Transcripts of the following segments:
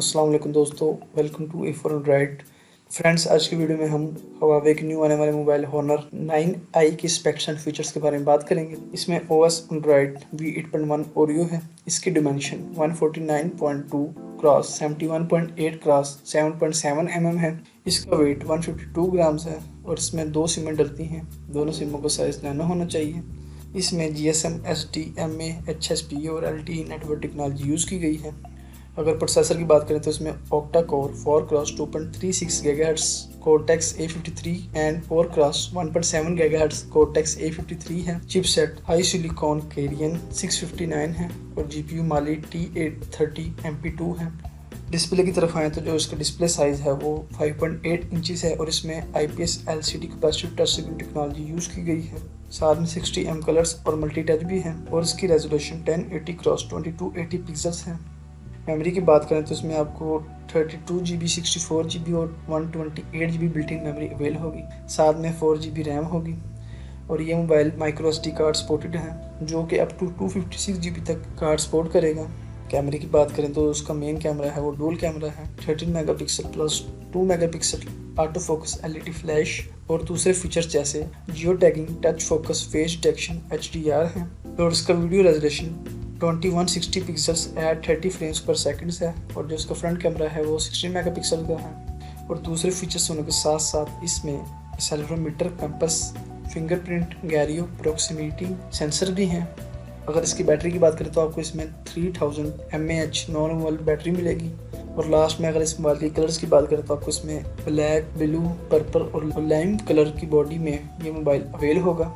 अस्सलाम वालेकुम दोस्तों, welcome to A for Android. Friends, आज की वीडियो में हम Huawei के न्यू आने वाले मोबाइल Honor 9i की स्पेक्स एंड फीचर्स के बारे में बात करेंगे। इसमें OS एंड्रॉइड V8.1 ओरियो है। इसकी डिमेंशन 149.2 क्रॉस 71.8 क्रॉस 7.7 mm है। इसका वेट 152 ग्राम्स है और इसमें दो सिमें डलती हैं। दोनों सिमों का साइज नैनो होना चाहिए। इसमें GSM, SDMA, HSP और LTE नेटवर्क टेक्नोलॉजी यूज़ की गई है। अगर प्रोसेसर की बात करें तो इसमें octa core 4 cross 2.36 GHz cortex A53 and 4 cross 1.7 GHz cortex A53 है। चिपसेट हाई सिलिकॉन कैरियन 659 है और GPU माली T830 MP2 है। डिस्प्ले की तरफ आए तो जो इसका डिस्प्ले साइज़ है वो 5.8 इंचेस है और इसमें IPS LCD capacitive touch screen technology use की गई है। साथ में 60 कलर्स और मल्टी टच भी है और इसकी रेजोल्यूशन 1080 क्रॉस 2280 पिक्सल्स है। मेमोरी की बात करें तो इसमें आपको 32GB, 64GB और 128GB built in memory avail होगी। साथ में 4GB रैम होगी और ये mobile micro SD card supported है जो कि अप टू 256GB तक कार्ड सपोर्ट करेगा। कैमरे की बात करें तो उसका मेन कैमरा है वो डुअल कैमरा है, 13 megapixel plus 2 megapixel auto focus LED flash और दूसरे फीचर्स जैसे geo tagging, touch focus, face detection, HDR है। और इसका video resolution 2160 pixels at 30 frames per second है और जो इसका फ्रंट कैमरा है वो 16 मेगापिक्सल का है। और दूसरे फीचर्स होने के साथ साथ इसमें accelerometer, compass, fingerprint, gyro, proximity sensor भी हैं। अगर इसकी बैटरी की बात करें तो आपको इसमें 3000 mAh नॉर्मल बैटरी मिलेगी। और लास्ट में अगर इस मोबाइल के कलर्स की बात करें तो आपको इसमें ब्लैक, ब्लू, पर्पल और लाइम कलर की बॉडी में ये मोबाइल अवेल होगा।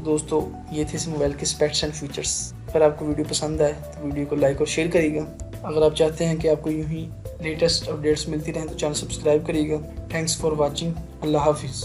दोस्तों, ये थे इस मोबाइल के स्पेक्स एंड फीचर्स। अगर आपको वीडियो पसंद आए तो वीडियो को लाइक और शेयर करिएगा। अगर आप चाहते हैं कि आपको यूं ही लेटेस्ट अपडेट्स मिलती रहें तो चैनल सब्सक्राइब करिएगा। Thanks for watching. अल्लाह हाफिज़।